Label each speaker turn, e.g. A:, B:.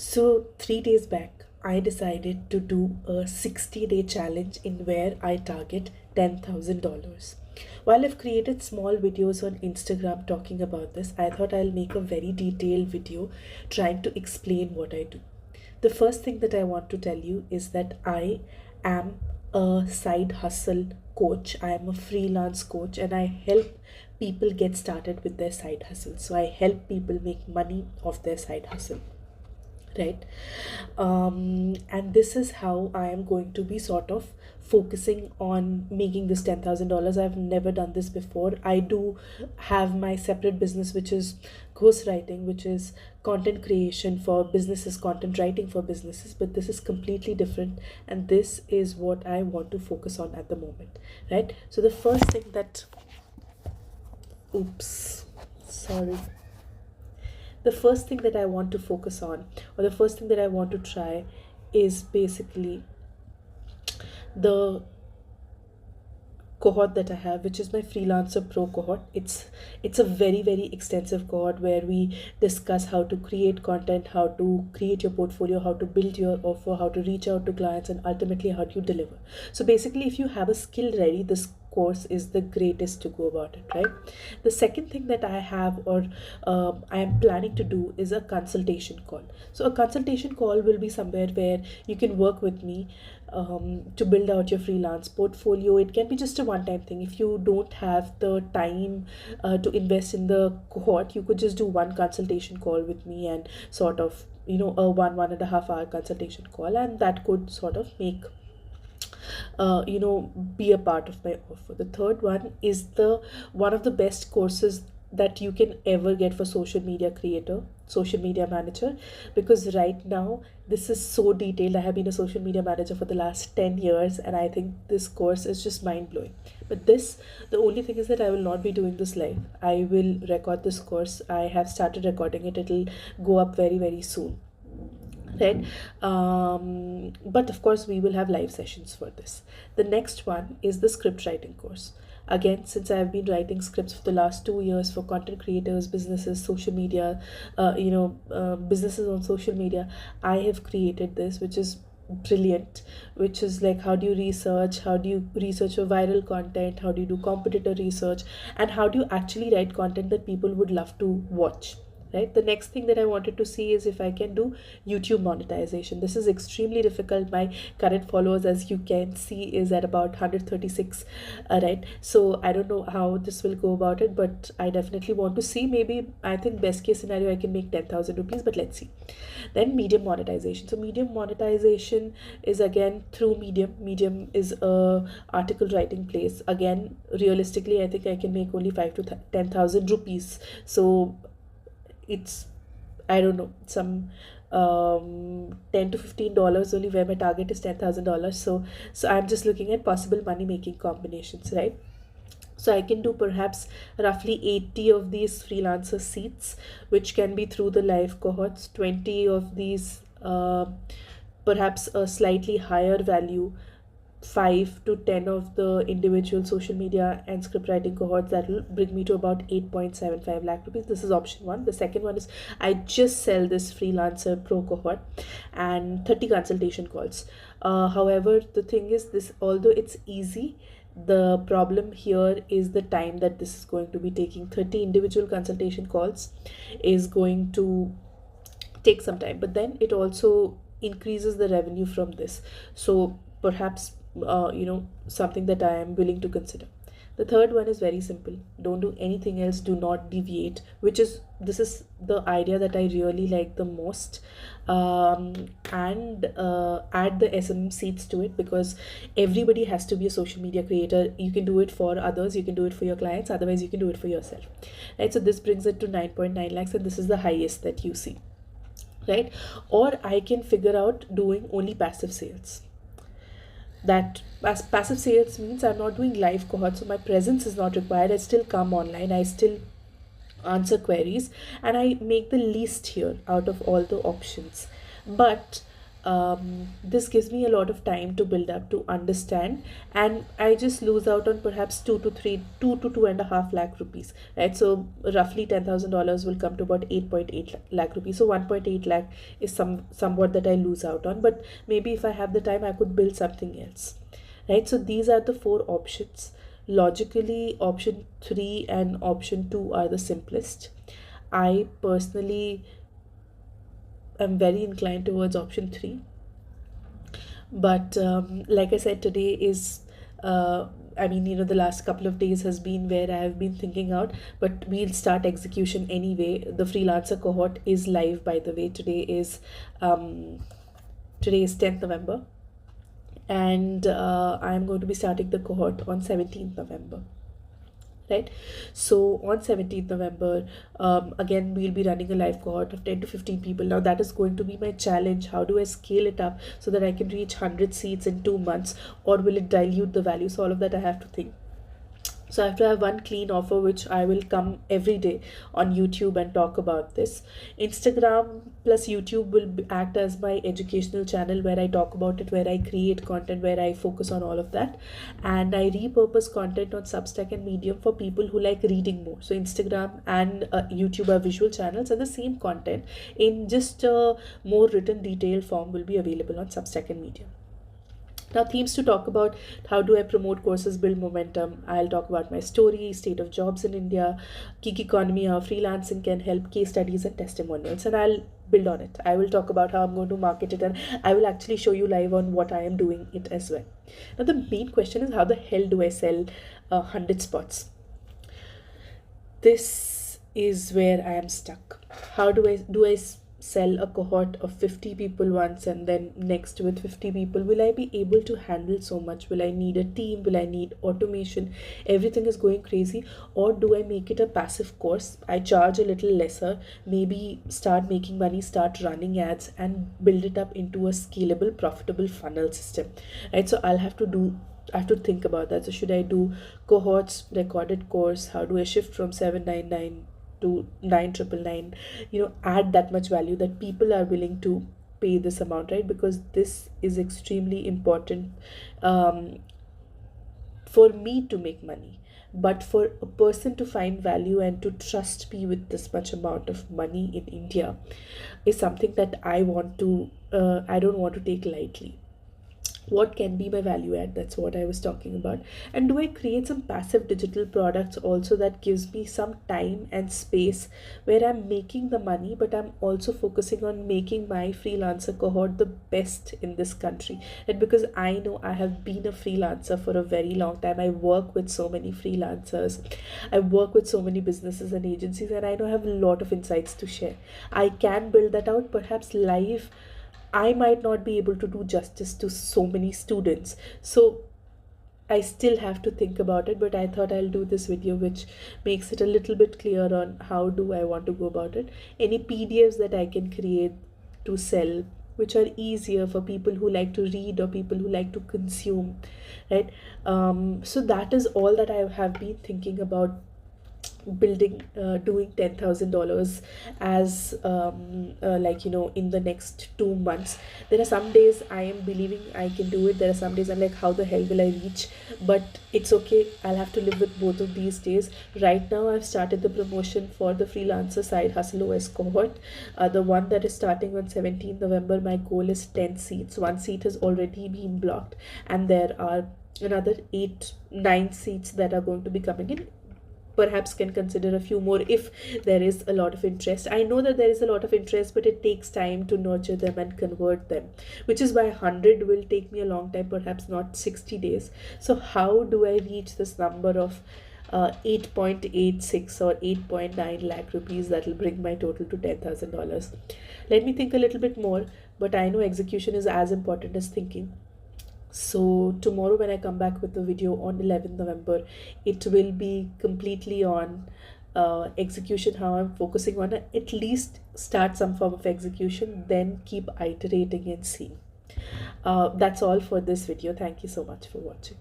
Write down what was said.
A: So, 3 days back, I decided to do a 60-day challenge in where I target $10,000. While I've created small videos on Instagram talking about this, I thought I'll make a very detailed video trying to explain what I do. The first thing that I want to tell you is that I am a side hustle coach. I am a freelance coach and I help people get started with their side hustle. So I help people make money off their side hustle, right? And this is how I am going to be sort of focusing on making this $10,000. I've never done this before. I do have my separate business, which is ghostwriting, which is content creation for businesses, content writing for businesses, but this is completely different, and this is what I want to focus on at the moment, right? So the first thing that, oops, sorry, the first thing that I want to focus on, or the first thing that I want to try, is basically the cohort that I have, which is my freelancer pro cohort. It's a very extensive cohort where we discuss how to create content, how to create your portfolio, how to build your offer, how to reach out to clients, and ultimately how to deliver. So basically, if you have a skill ready, this course is the greatest to go about it, right? The second thing that I have, or I am planning to do, is a consultation call. So a consultation call will be somewhere where you can work with me to build out your freelance portfolio. It can be just a one time thing. If you don't have the time to invest in the cohort, you could just do one consultation call with me, and sort of, a 1.5 hour consultation call, and that could sort of make be a part of my offer. The third one is the one of the best courses that you can ever get for social media creator, social media manager, because right now this is so detailed. I have been a social media manager for the last 10 years, and I think this course is just mind blowing. But this, the only thing is that I will not be doing this live. I will record this course. I have started recording it. It'll go up very soon, right? But of course we will have live sessions for this. The next one is the script writing course. Again, since I have been writing scripts for the last 2 years for content creators, businesses, social media, businesses on social media, I have created this, which is brilliant, which is like, how do you research, how do you research for viral content, how do you do competitor research, and how do you actually write content that people would love to watch, right? The next thing that I wanted to see is if I can do YouTube monetization. This is extremely difficult. My current followers, as you can see, is at about 136, right? So I don't know how this will go about it, but I definitely want to see. Maybe, I think best case scenario, I can make 10,000 rupees, but let's see. Then Medium monetization. So Medium monetization is again through Medium. Medium is a article writing place. Again, realistically, I think I can make only 5 to 10,000 rupees. So it's, I don't know, some $10 to $15 only, where my target is $10,000. So I'm just looking at possible money making combinations, right? So I can do perhaps roughly 80 of these freelancer seats, which can be through the live cohorts, 20 of these, perhaps a slightly higher value, 5 to 10 of the individual social media and script writing cohorts. That will bring me to about 8.75 lakh rupees. This is option one. The second one is I just sell this freelancer pro cohort and 30 consultation calls. However, the thing is, this, although it's easy, the problem here is the time that this is going to be taking. 30 individual consultation calls is going to take some time, but then it also increases the revenue from this. So perhaps, something that I am willing to consider. The third one is very simple: don't do anything else, do not deviate, which is, this is the idea that I really like the most. And add the SM seats to it, because everybody has to be a social media creator. You can do it for others, you can do it for your clients, otherwise you can do it for yourself, right? So this brings it to 9.9 lakhs, and this is the highest that you see, right? Or I can figure out doing only passive sales. That passive sales means I'm not doing live cohorts, so my presence is not required. I still come online, I still answer queries, and I make the least here out of all the options. But This gives me a lot of time to build up, to understand, and I just lose out on perhaps 2 to 2.5 lakh rupees, right? So roughly $10,000 will come to about 8.8 lakh rupees. So 1.8 lakh is somewhat that I lose out on, but maybe if I have the time, I could build something else, right? So these are the four options. Logically, option 3 and option 2 are the simplest. I personally am very inclined towards option 3, but like I said, today is I mean, the last couple of days has been where I have been thinking out, but we'll start execution anyway. The freelancer cohort is live, by the way. Today is 10th November, and I'm going to be starting the cohort on 17th November. Right, so on 17th November, again we'll be running a live cohort of 10 to 15 people. Now that is going to be my challenge. How do I scale it up so that I can reach 100 seats in 2 months, or will it dilute the value? So all of that I have to think. So I have to have one clean offer, which I will come every day on YouTube and talk about this. Instagram plus YouTube will act as my educational channel, where I talk about it, where I create content, where I focus on all of that. And I repurpose content on Substack and Medium for people who like reading more. So Instagram and YouTube are visual channels, and the same content in just a more written detailed form will be available on Substack and Medium. Now, themes to talk about: how do I promote courses, build momentum? I'll talk about my story, state of jobs in India, gig economy, how freelancing can help, case studies and testimonials, and I'll build on it. I will talk about how I'm going to market it, and I will actually show you live on what I am doing it as well. Now, the main question is, how the hell do I sell 100 spots? This is where I am stuck. How do I sell a cohort of 50 people once, and then next with 50 people? Will I be able to handle so much? Will I need a team? Will I need automation? Everything is going crazy. Or do I make it a passive course? I charge a little lesser, maybe start making money, start running ads, and build it up into a scalable, profitable funnel system, right? So I have to think about that. So should I do cohorts, recorded course? How do I shift from 799 to 999? Add that much value that people are willing to pay this amount, right? Because this is extremely important for me to make money, but for a person to find value and to trust me with this much amount of money in India is something that I don't want to take lightly. What can be my value add? That's what I was talking about. And do I create some passive digital products also that gives me some time and space, where I'm making the money, but I'm also focusing on making my freelancer cohort the best in this country? And because I know I have been a freelancer for a very long time, I work with so many freelancers, I work with so many businesses and agencies, and I know I have a lot of insights to share. I can build that out, perhaps live. I might not be able to do justice to so many students. So I still have to think about it, but I thought I'll do this video, which makes it a little bit clear on how do I want to go about it. Any PDFs that I can create to sell, which are easier for people who like to read or people who like to consume, right? So that is all that I have been thinking about building, doing $10,000 as in the next 2 months. There are some days I am believing I can do it. There are some days I'm like, how the hell will I reach? But it's okay, I'll have to live with both of these days. Right now I've started the promotion for the freelancer side hustle OS cohort, the one that is starting on 17th November. My goal is 10 seats. 1 seat has already been blocked, and there are another 8-9 seats that are going to be coming in. Perhaps can consider a few more if there is a lot of interest. I know that there is a lot of interest, but it takes time to nurture them and convert them, which is why 100 will take me a long time, perhaps not 60 days. So how do I reach this number of 8.86 or 8.9 lakh rupees that will bring my total to $10,000? Let me think a little bit more, but I know execution is as important as thinking. So tomorrow when I come back with the video on 11th November, it will be completely on execution, how I'm focusing on at least start some form of execution, then keep iterating and seeing. That's all for this video. Thank you so much for watching.